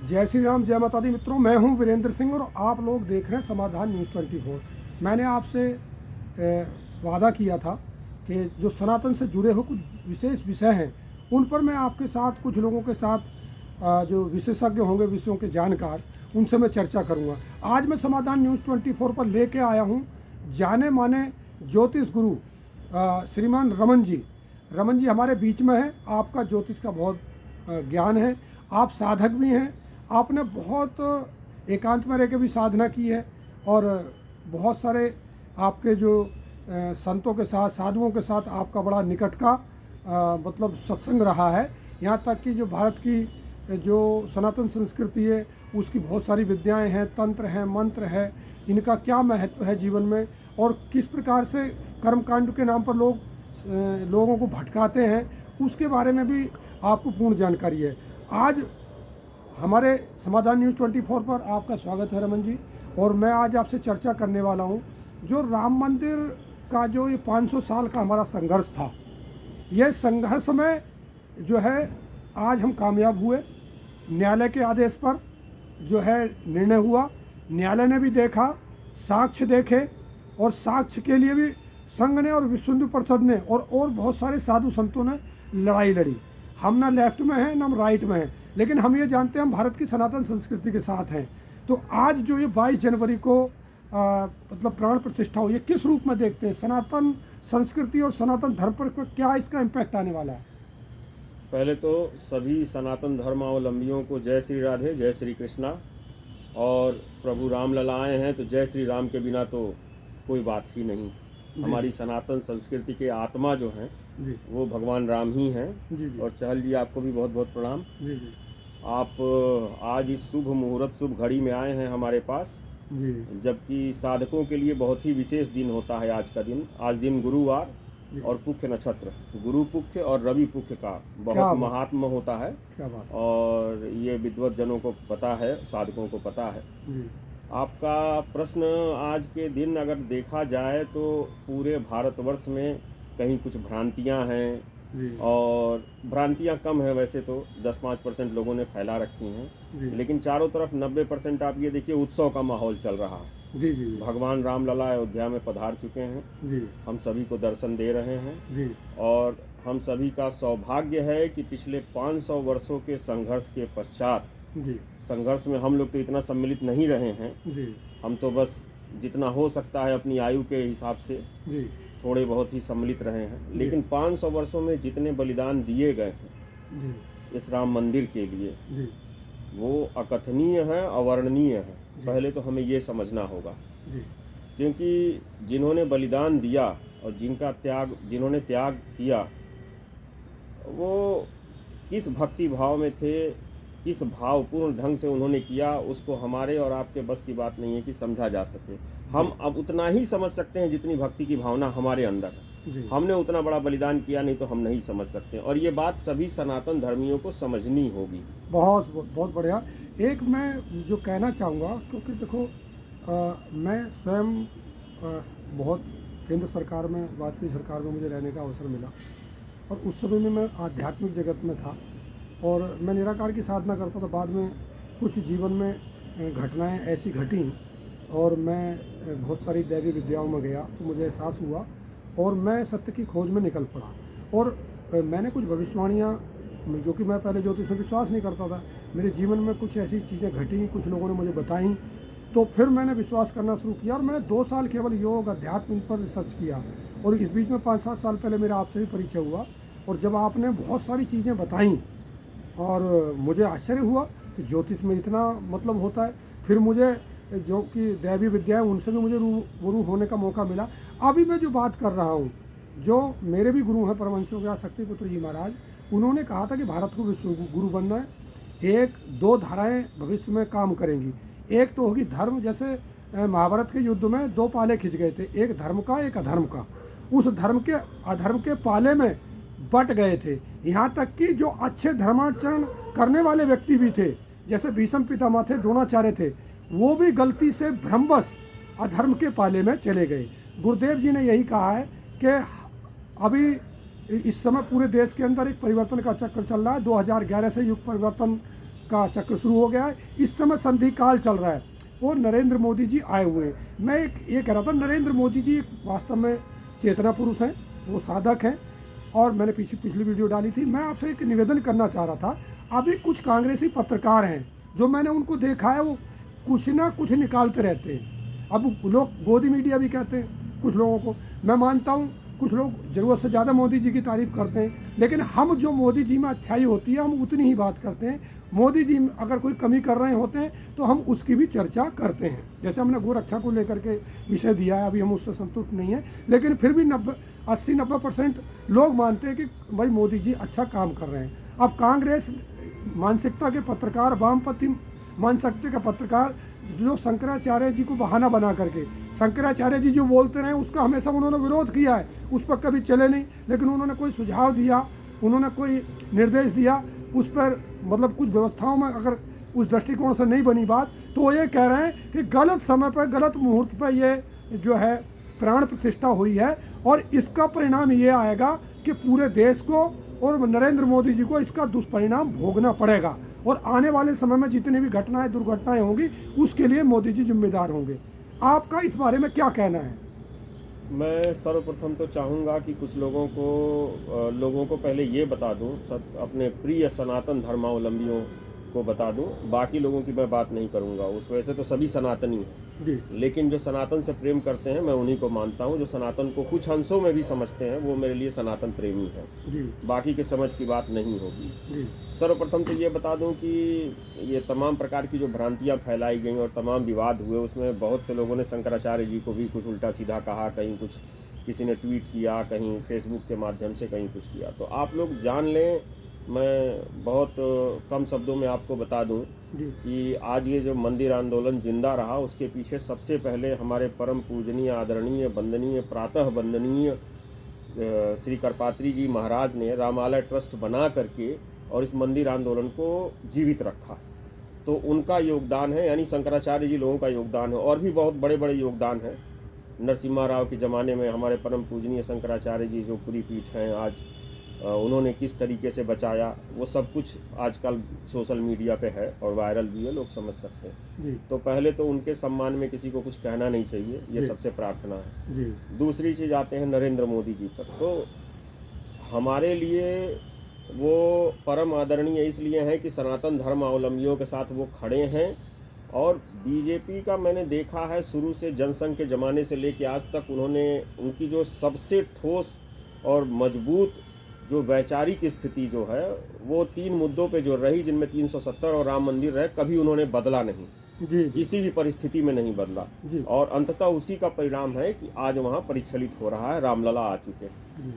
जय श्री राम, जय माता दी। मित्रों, मैं हूं वीरेंद्र सिंह और आप लोग देख रहे हैं समाधान न्यूज़ 24। मैंने आपसे वादा किया था कि जो सनातन से जुड़े हुए कुछ विशेष विषय हैं उन पर मैं आपके साथ, कुछ लोगों के साथ, जो विशेषज्ञ होंगे, विषयों के जानकार, उनसे मैं चर्चा करूंगा। आज मैं समाधान न्यूज़ 24 पर लेके आया हूं जाने माने ज्योतिष गुरु श्रीमान रमन जी। रमन जी हमारे बीच में हैं। आपका ज्योतिष का बहुत ज्ञान है, आप साधक भी हैं। आपने बहुत एकांत में रह के भी साधना की है और बहुत सारे आपके जो संतों के साथ, साधुओं के साथ आपका बड़ा निकट का मतलब सत्संग रहा है। यहाँ तक कि जो भारत की जो सनातन संस्कृति है उसकी बहुत सारी विद्याएं हैं, तंत्र हैं, मंत्र है, इनका क्या महत्व है जीवन में और किस प्रकार से कर्मकांड के नाम पर लोगों को भटकाते हैं, उसके बारे में भी आपको पूर्ण जानकारी है। आज हमारे समाधान न्यूज़ 24 पर आपका स्वागत है रमन जी। और मैं आज आपसे चर्चा करने वाला हूं जो राम मंदिर का जो ये 500 साल का हमारा संघर्ष था, ये संघर्ष में जो है आज हम कामयाब हुए। न्यायालय के आदेश पर जो है निर्णय हुआ, न्यायालय ने भी देखा, साक्ष्य देखे और साक्ष्य के लिए भी संघ ने और विश्व हिंदू परिषद ने और बहुत सारे साधु संतों ने लड़ाई लड़ी। हम ना लेफ्ट में हैं ना हम राइट में हैं, लेकिन हम ये जानते हैं हम भारत की सनातन संस्कृति के साथ हैं। तो आज जो ये 22 जनवरी को मतलब प्राण प्रतिष्ठा हुई है, किस रूप में देखते हैं? सनातन संस्कृति और सनातन धर्म पर क्या इसका इम्पैक्ट आने वाला है? पहले तो सभी सनातन धर्मावलंबियों को जय श्री राधे, जय श्री कृष्णा। और प्रभु राम लला आए हैं तो जय श्री राम के बिना तो कोई बात ही नहीं। हमारी सनातन संस्कृति के आत्मा जो हैं वो भगवान राम ही हैं। और चहल जी, आपको भी बहुत बहुत प्रणाम। जी जी। आप आज इस शुभ मुहूर्त, शुभ घड़ी में आए हैं हमारे पास, जबकि साधकों के लिए बहुत ही विशेष दिन होता है आज का दिन। आज दिन गुरुवार और पुख्य नक्षत्र, गुरु पुख्य और रवि पुख्य का बहुत महात्म होता है। क्या बात। और ये विद्वत जनों को पता है, साधकों को पता है। आपका प्रश्न, आज के दिन अगर देखा जाए तो पूरे भारतवर्ष में कहीं कुछ भ्रांतियां हैं और भ्रांतियां कम है वैसे तो 10-5% लोगों ने फैला रखी हैं, लेकिन चारों तरफ 90% आप ये देखिए उत्सव का माहौल चल रहा है। जी जी। भगवान राम लला अयोध्या में पधार चुके हैं जी। हम सभी को दर्शन दे रहे हैं जी। और हम सभी का सौभाग्य है कि पिछले 500 वर्षों के संघर्ष के पश्चात, संघर्ष में हम लोग तो इतना सम्मिलित नहीं रहे हैं जी। हम तो बस जितना हो सकता है अपनी आयु के हिसाब से जी थोड़े बहुत ही सम्मिलित रहे हैं, लेकिन 500 वर्षों में जितने बलिदान दिए गए हैं जी इस राम मंदिर के लिए जी वो अकथनीय है, अवर्णनीय है। पहले तो हमें ये समझना होगा जी, क्योंकि जिन्होंने बलिदान दिया और जिन्होंने त्याग किया वो किस भक्ति भाव में थे, किस भावपूर्ण ढंग से उन्होंने किया, उसको हमारे और आपके बस की बात नहीं है कि समझा जा सके। हम अब उतना ही समझ सकते हैं जितनी भक्ति की भावना हमारे अंदर है। हमने उतना बड़ा बलिदान किया नहीं तो हम नहीं समझ सकते, और ये बात सभी सनातन धर्मियों को समझनी होगी। बहुत बहुत बढ़िया। एक मैं जो कहना चाहूँगा, क्योंकि देखो मैं स्वयं बहुत केंद्र सरकार में, वाजपेयी सरकार में मुझे रहने का अवसर मिला और उस समय में मैं आध्यात्मिक जगत में था और मैं निराकार की साधना करता था। बाद में कुछ जीवन में घटनाएं ऐसी घटी और मैं बहुत सारी दैवी विद्याओं में गया तो मुझे एहसास हुआ और मैं सत्य की खोज में निकल पड़ा। और मैंने कुछ भविष्यवाणियाँ, जो कि मैं पहले ज्योतिष में विश्वास नहीं करता था, मेरे जीवन में कुछ ऐसी चीज़ें घटी, कुछ लोगों ने मुझे बताई, तो फिर मैंने विश्वास करना शुरू किया और मैंने 2 साल केवल योग, अध्यात्म पर रिसर्च किया। और इस बीच में 5-7 साल पहले मेरा आपसे भी परिचय हुआ और जब आपने बहुत सारी चीज़ें बताई और मुझे आश्चर्य हुआ कि ज्योतिष में इतना मतलब होता है। फिर मुझे जो कि दैवी विद्या है उनसे भी मुझे गुरु होने का मौका मिला। अभी मैं जो बात कर रहा हूँ, जो मेरे भी गुरु हैं परमहंस योगीराज शक्तिपुत्र जी महाराज, उन्होंने कहा था कि भारत को विश्व गुरु बनना है। 1-2 धाराएं भविष्य में काम करेंगी। एक तो होगी धर्म, जैसे महाभारत के युद्ध में 2 पाले खिंच गए थे, एक धर्म का एक अधर्म का। उस धर्म के अधर्म के पाले में बट गए थे। यहाँ तक कि जो अच्छे धर्माचरण करने वाले व्यक्ति भी थे, जैसे भीष्म पितामह थे, द्रोणाचार्य थे, वो भी गलती से भ्रमवश अधर्म के पाले में चले गए। गुरुदेव जी ने यही कहा है कि अभी इस समय पूरे देश के अंदर एक परिवर्तन का चक्र चल रहा है। 2011 से युग परिवर्तन का चक्र शुरू हो गया है। इस समय संधि काल चल रहा है और नरेंद्र मोदी जी आए हुए हैं। मैं ये कह रहा था, नरेंद्र मोदी जी वास्तव में चेतना पुरुष हैं, वो साधक हैं और मैंने पिछली वीडियो डाली थी। मैं आपसे एक निवेदन करना चाह रहा था, अभी कुछ कांग्रेसी पत्रकार हैं जो मैंने उनको देखा है, वो कुछ ना कुछ निकालते रहते हैं। अब लोग गोदी मीडिया भी कहते हैं कुछ लोगों को, मैं मानता हूँ कुछ लोग ज़रूरत से ज़्यादा मोदी जी की तारीफ़ करते हैं, लेकिन हम जो मोदी जी में अच्छाई होती है हम उतनी ही बात करते हैं। मोदी जी अगर कोई कमी कर रहे होते हैं तो हम उसकी भी चर्चा करते हैं। जैसे हमने गोरक्षा को लेकर के विषय दिया है, अभी हम उससे संतुष्ट नहीं हैं, लेकिन फिर भी 80-90% लोग मानते हैं कि भाई मोदी जी अच्छा काम कर रहे हैं। अब कांग्रेस मानसिकता के पत्रकार, वामपंथी मानसिकता के पत्रकार जो शंकराचार्य जी को बहाना बना करके, शंकराचार्य जी जो बोलते रहे उसका हमेशा उन्होंने विरोध किया है, उस पर कभी चले नहीं, लेकिन उन्होंने कोई सुझाव दिया, उन्होंने कोई निर्देश दिया, उस पर मतलब कुछ व्यवस्थाओं में अगर उस दृष्टिकोण से नहीं बनी बात, तो वो ये कह रहे हैं कि गलत समय पर गलत मुहूर्त पर ये जो है प्राण प्रतिष्ठा हुई है और इसका परिणाम ये आएगा कि पूरे देश को और नरेंद्र मोदी जी को इसका दुष्परिणाम भोगना पड़ेगा और आने वाले समय में जितनी भी घटनाएं दुर्घटनाएं होंगी उसके लिए मोदी जी जिम्मेदार होंगे। आपका इस बारे में क्या कहना है? मैं सर्वप्रथम तो चाहूँगा कि कुछ लोगों को पहले ये बता दूँ, सब अपने प्रिय सनातन धर्मावलंबियों को बता दूँ, बाकी लोगों की मैं बात नहीं करूँगा। उस वजह से तो सभी सनातनी हैं, लेकिन जो सनातन से प्रेम करते हैं मैं उन्हीं को मानता हूँ। जो सनातन को कुछ अंशों में भी समझते हैं वो मेरे लिए सनातन प्रेमी हैं, बाकी के समझ की बात नहीं होगी। सर्वप्रथम तो ये बता दूँ कि ये तमाम प्रकार की जो भ्रांतियाँ फैलाई गई और तमाम विवाद हुए, उसमें बहुत से लोगों ने शंकराचार्य जी को भी कुछ उल्टा सीधा कहा, कहीं कुछ किसी ने ट्वीट किया, कहीं फेसबुक के माध्यम से कहीं कुछ किया। तो आप लोग जान लें, मैं बहुत कम शब्दों में आपको बता दूं कि आज ये जो मंदिर आंदोलन जिंदा रहा, उसके पीछे सबसे पहले हमारे परम पूजनीय, आदरणीय, वंदनीय, प्रातः वंदनीय श्री करपात्री जी महाराज ने रामालय ट्रस्ट बना करके और इस मंदिर आंदोलन को जीवित रखा। तो उनका योगदान है, यानी शंकराचार्य जी लोगों का योगदान है। और भी बहुत बड़े बड़े योगदान हैं। नरसिम्हा राव के ज़माने में हमारे परम पूजनीय शंकराचार्य जी जो पूरी पीठ हैं, आज उन्होंने किस तरीके से बचाया, वो सब कुछ आजकल सोशल मीडिया पे है और वायरल भी है, लोग समझ सकते हैं। तो पहले तो उनके सम्मान में किसी को कुछ कहना नहीं चाहिए, ये सबसे प्रार्थना है। दूसरी चीज़ आते हैं नरेंद्र मोदी जी तक। तो हमारे लिए वो परम आदरणीय इसलिए हैं कि सनातन धर्मावलंबियों के साथ वो खड़े हैं। और बीजेपी का मैंने देखा है शुरू से, जनसंघ के ज़माने से लेके आज तक, उनकी जो सबसे ठोस और मजबूत जो वैचारिक स्थिति जो है वो 3 मुद्दों पे जो रही, जिनमें 370 और राम मंदिर रहे, कभी उन्होंने बदला नहीं, किसी भी परिस्थिति में नहीं बदला। और अंततः उसी का परिणाम है कि आज वहाँ परिचालित हो रहा है, रामलला आ चुके हैं।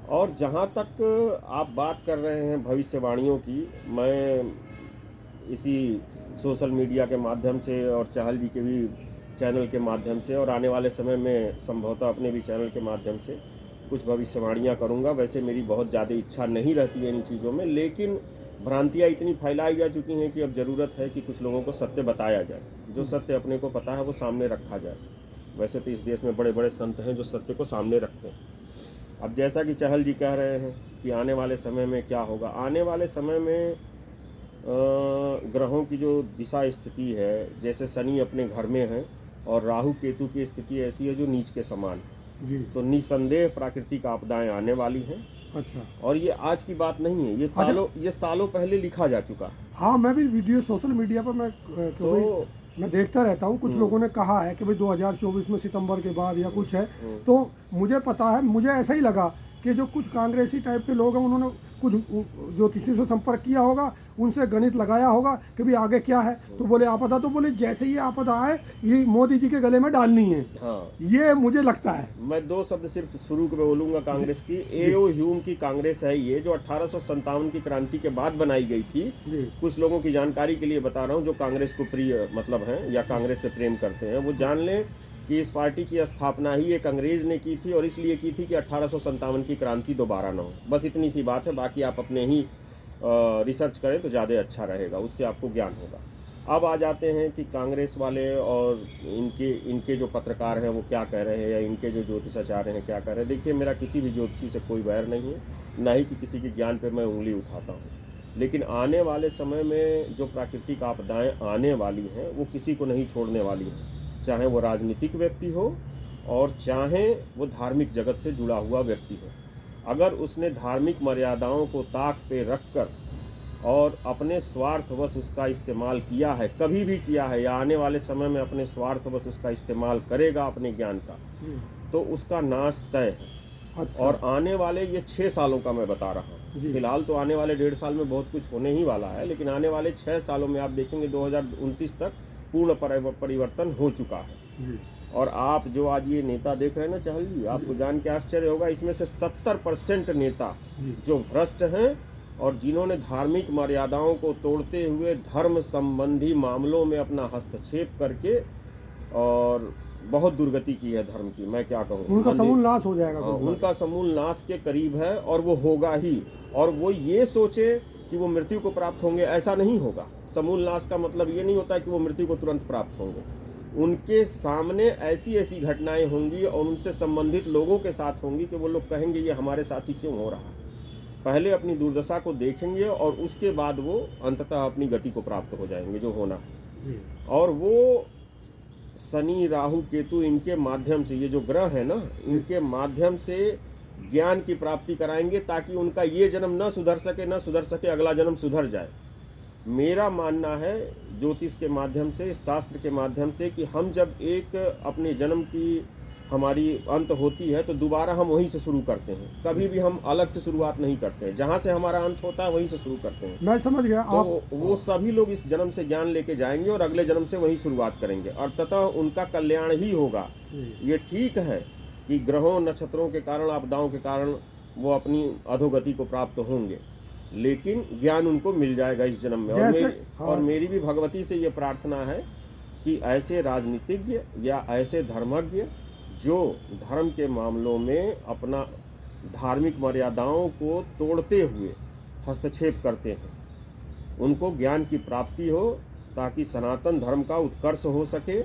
और जहाँ तक आप बात कर रहे हैं भविष्यवाणियों की, मैं इसी सोशल मीडिया के माध्यम से और चहल जी के भी चैनल के माध्यम से और आने वाले समय में संभवतः अपने भी चैनल के माध्यम से कुछ भविष्यवाणियाँ करूँगा। वैसे मेरी बहुत ज़्यादा इच्छा नहीं रहती है इन चीज़ों में, लेकिन भ्रांतियाँ इतनी फैलाई जा चुकी हैं कि अब ज़रूरत है कि कुछ लोगों को सत्य बताया जाए। जो सत्य अपने को पता है वो सामने रखा जाए। वैसे तो इस देश में बड़े बड़े संत हैं जो सत्य को सामने रखते हैं। अब जैसा कि चहल जी कह रहे हैं कि आने वाले समय में क्या होगा, आने वाले समय में ग्रहों की जो दिशा स्थिति है, जैसे शनि अपने घर में है और राहु केतु की स्थिति ऐसी है जो नीच के समान है। तो निसंदेह प्राकृतिक आपदाएं आने वाली हैं। अच्छा। और ये आज की बात नहीं है, ये सालों पहले लिखा जा चुका है। हाँ, मैं भी वीडियो सोशल मीडिया पर मैं देखता रहता हूँ। कुछ लोगों ने कहा है कि भाई 2024 में सितंबर के बाद या कुछ है, तो मुझे पता है, मुझे ऐसा ही लगा कि जो कुछ कांग्रेसी टाइप के लोग हैं उन्होंने कुछ ज्योतिषी से संपर्क किया होगा, उनसे गणित लगाया होगा कि भाई आगे क्या है, तो बोले आपदा, तो बोले जैसे ही आपदा आए ये मोदी जी के गले में डालनी है। हाँ, ये मुझे लगता है। मैं 2 शब्द सिर्फ शुरू में बोलूंगा कांग्रेस की। एओ ह्यूम की कांग्रेस है ये, जो 1857 की क्रांति के बाद बनाई गई थी। कुछ लोगों की जानकारी के लिए बता रहा हूँ जो कांग्रेस को प्रिय मतलब है या कांग्रेस से प्रेम करते हैं, वो जान लें कि इस पार्टी की स्थापना ही एक अंग्रेज ने की थी और इसलिए की थी कि 1857 की क्रांति दोबारा न हो। बस इतनी सी बात है, बाकी आप अपने ही रिसर्च करें तो ज़्यादा अच्छा रहेगा, उससे आपको ज्ञान होगा। अब आ जाते हैं कि कांग्रेस वाले और इनके जो पत्रकार हैं वो क्या कह रहे हैं, या इनके जो ज्योतिषाचार्य हैं क्या कह रहे हैं। देखिए, मेरा किसी भी ज्योतिषी से कोई वैर नहीं है, ना ही कि किसी के ज्ञान पर मैं उंगली उठाता हूँ। लेकिन आने वाले समय में जो प्राकृतिक आपदाएं आने वाली हैं वो किसी को नहीं छोड़ने वाली हैं, चाहे वो राजनीतिक व्यक्ति हो और चाहे वो धार्मिक जगत से जुड़ा हुआ व्यक्ति हो। अगर उसने धार्मिक मर्यादाओं को ताक पे रखकर और अपने स्वार्थवश उसका इस्तेमाल किया है, कभी भी किया है या आने वाले समय में अपने स्वार्थवश उसका इस्तेमाल करेगा अपने ज्ञान का, तो उसका नाश तय है। अच्छा। और आने वाले ये 6 सालों का मैं बता रहा हूँ, फिलहाल तो आने वाले 1.5 साल में बहुत कुछ होने ही वाला है, लेकिन आने वाले 6 सालों में आप देखेंगे 2029 तक पूर्ण परिवर्तन हो चुका है। जी। और आप जो आज ये नेता देख रहे हैं ना चहल जी, आपको जान के आश्चर्य होगा, इसमें से 70% नेता जो भ्रष्ट हैं और जिन्होंने धार्मिक मर्यादाओं को तोड़ते हुए धर्म संबंधी मामलों में अपना हस्तक्षेप करके और बहुत दुर्गति की है धर्म की, मैं क्या कहूँ, उनका समूल नाश हो जाएगा। उनका समूल नाश के करीब है और वो होगा ही। और वो ये सोचे कि वो मृत्यु को प्राप्त होंगे, ऐसा नहीं होगा। समूल नाश का मतलब ये नहीं होता कि वो मृत्यु को तुरंत प्राप्त होंगे। उनके सामने ऐसी ऐसी घटनाएं होंगी और उनसे संबंधित लोगों के साथ होंगी कि वो लोग कहेंगे ये हमारे साथ ही क्यों हो रहा है। पहले अपनी दुर्दशा को देखेंगे और उसके बाद वो अंततः अपनी गति को प्राप्त हो जाएंगे जो होना है। और वो शनि राहु केतु इनके माध्यम से, ये जो ग्रह है ना, इनके माध्यम से ज्ञान की प्राप्ति कराएंगे ताकि उनका ये जन्म न सुधर सके अगला जन्म सुधर जाए। मेरा मानना है ज्योतिष के माध्यम से, शास्त्र के माध्यम से, कि हम जब एक अपने जन्म की हमारी अंत होती है तो दोबारा हम वहीं से शुरू करते हैं, कभी भी हम अलग से शुरुआत नहीं करते हैं। जहाँ से हमारा अंत होता है वहीं से शुरू करते हैं। मैं समझ गया। तो वो सभी लोग इस जन्म से ज्ञान लेके जाएंगे और अगले जन्म से वहीं शुरुआत करेंगे और ततः उनका कल्याण ही होगा। ये ठीक है कि ग्रहों नक्षत्रों के कारण, आपदाओं के कारण वो अपनी अधोगति को प्राप्त होंगे, लेकिन ज्ञान उनको मिल जाएगा इस जन्म में। और मेरी भी भगवती से ये प्रार्थना है कि ऐसे राजनीतिज्ञ या ऐसे धर्मज्ञ जो धर्म के मामलों में अपना धार्मिक मर्यादाओं को तोड़ते हुए हस्तक्षेप करते हैं, उनको ज्ञान की प्राप्ति हो ताकि सनातन धर्म का उत्कर्ष हो सके।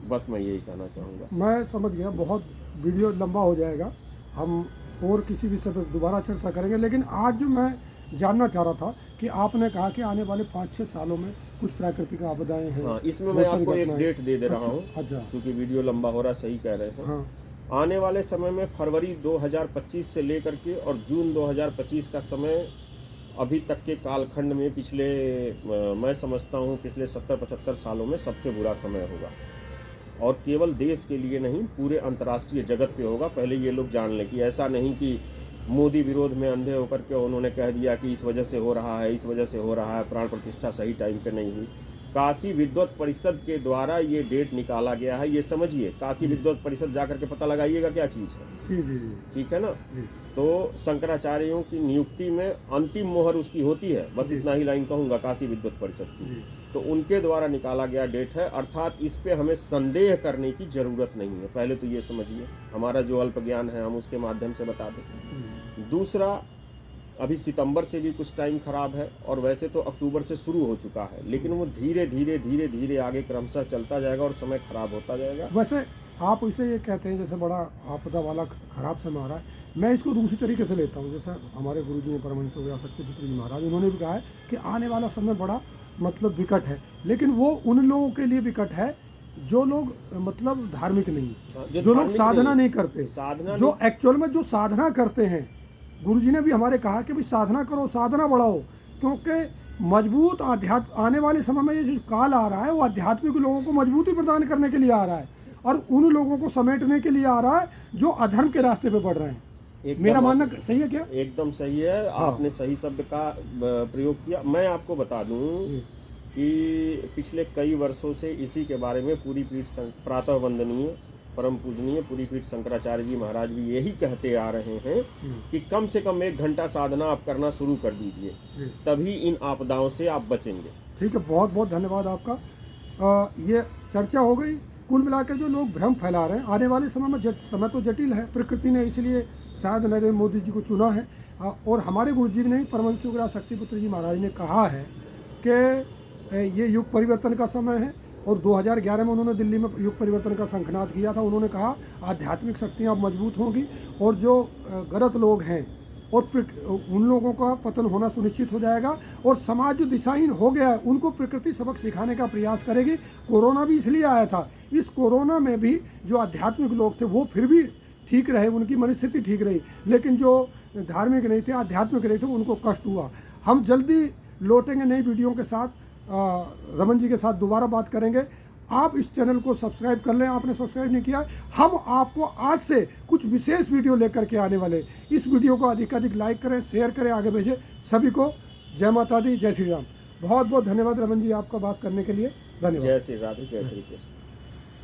बस मैं यही कहना चाहूँगा। मैं समझ गया। बहुत वीडियो लंबा हो जाएगा, हम और किसी विषय पर दोबारा चर्चा करेंगे। लेकिन आज जो मैं जानना चाह रहा था कि आपने कहा कि आने वाले 5-6 सालों में कुछ प्राकृतिक आपदाएं हैं। हाँ, इसमें मैं आपको एक डेट दे रहा हूँ। अच्छा। क्योंकि वीडियो लंबा हो रहा, सही कह रहे हैं। हाँ। आने वाले समय में फरवरी 2025 से लेकर के और जून 2025 का समय अभी तक के कालखंड में पिछले मैं समझता हूँ पिछले 70-75 सालों में सबसे बुरा समय होगा। और केवल देश के लिए नहीं, पूरे अंतर्राष्ट्रीय जगत पे होगा। पहले ये लोग जान लें कि ऐसा नहीं कि मोदी विरोध में अंधे होकर के उन्होंने कह दिया कि इस वजह से हो रहा है, इस वजह से हो रहा है, प्राण प्रतिष्ठा सही टाइम पे नहीं हुई। काशी विद्वत परिषद के द्वारा ये डेट निकाला गया है, ये समझिए। काशी विद्वत परिषद जाकर के पता लगाइएगा क्या चीज़ है। जी। ठीक है ना। तो शंकराचार्यों की नियुक्ति में अंतिम मोहर उसकी होती है, बस इतना ही लाइन कहूँगा, काशी विद्वत परिषद की। तो उनके द्वारा निकाला गया डेट है, अर्थात इस पे हमें संदेह करने की जरूरत नहीं है। पहले तो ये समझिए, हमारा जो अल्प ज्ञान है हम उसके माध्यम से बता दें। दूसरा, अभी सितंबर से भी कुछ टाइम खराब है और वैसे तो अक्टूबर से शुरू हो चुका है, लेकिन वो धीरे धीरे आगे क्रमशः चलता जाएगा और समय खराब होता जाएगा। वैसे आप इसे ये कहते हैं जैसे बड़ा आपदा वाला खराब समय आ रहा है, मैं इसको दूसरी तरीके से लेता हूँ। जैसे हमारे गुरुजी परमहंस हो गया शक्तिपुत्र जी महाराज, उन्होंने भी कहा है कि आने वाला समय बड़ा मतलब विकट है, लेकिन वो उन लोगों के लिए विकट है जो लोग मतलब धार्मिक नहीं, जो लोग साधना नहीं करते, जो एक्चुअल में जो साधना करते हैं। गुरुजी ने भी हमारे कहा कि भाई साधना करो, साधना बढ़ाओ, क्योंकि मजबूत आध्यात्म आने वाले समय में ये जो काल आ रहा है वो आध्यात्मिक लोगों को मजबूती प्रदान करने के लिए आ रहा है और उन लोगों को समेटने के लिए आ रहा है जो अधर्म के रास्ते पे बढ़ रहे हैं। मेरा मानना सही है क्या? एकदम सही है। हाँ। आपने सही शब्द का प्रयोग किया। मैं आपको बता दूं कि पिछले कई वर्षों से इसी के बारे में पूरी पीठ प्रातः वंदनीय परम पूजनीय पूरी पीठ शंकराचार्य जी महाराज भी यही कहते आ रहे हैं कि कम से कम 1 घंटा साधना आप करना शुरू कर दीजिए, तभी इन आपदाओं से आप बचेंगे। ठीक है, बहुत बहुत धन्यवाद आपका। ये चर्चा हो गई। कुल मिलाकर जो लोग भ्रम फैला रहे हैं, आने वाले समय में समय तो जटिल है, प्रकृति ने इसलिए शायद नरेंद्र मोदी जी को चुना है। और हमारे गुरु जी ने, परमहंस शक्तिपुत्र जी महाराज ने कहा है कि ये युग परिवर्तन का समय है और 2011 में उन्होंने दिल्ली में युग परिवर्तन का शंखनाद किया था। उन्होंने कहा आध्यात्मिक शक्तियाँ अब मजबूत होंगी और जो गलत लोग हैं और उन लोगों का पतन होना सुनिश्चित हो जाएगा और समाज जो दिशाहीन हो गया है उनको प्रकृति सबक सिखाने का प्रयास करेगी। कोरोना भी इसलिए आया था, इस कोरोना में भी जो आध्यात्मिक लोग थे वो फिर भी ठीक रहे, उनकी मनस्थिति ठीक रही, लेकिन जो धार्मिक नहीं थे, आध्यात्मिक नहीं थे, उनको कष्ट हुआ। हम जल्दी लौटेंगे नई वीडियो के साथ, रमन जी के साथ दोबारा बात करेंगे। आप इस चैनल को सब्सक्राइब कर लें, आपने सब्सक्राइब नहीं किया। हम आपको आज से कुछ विशेष वीडियो लेकर के आने वाले। इस वीडियो को अधिक लाइक करें, शेयर करें, आगे भेजें। सभी को जय माता दी, जय श्री राम। बहुत बहुत धन्यवाद रमन जी आपका बात करने के लिए। धन्यवाद। जय श्री राधे, जय श्री कृष्ण।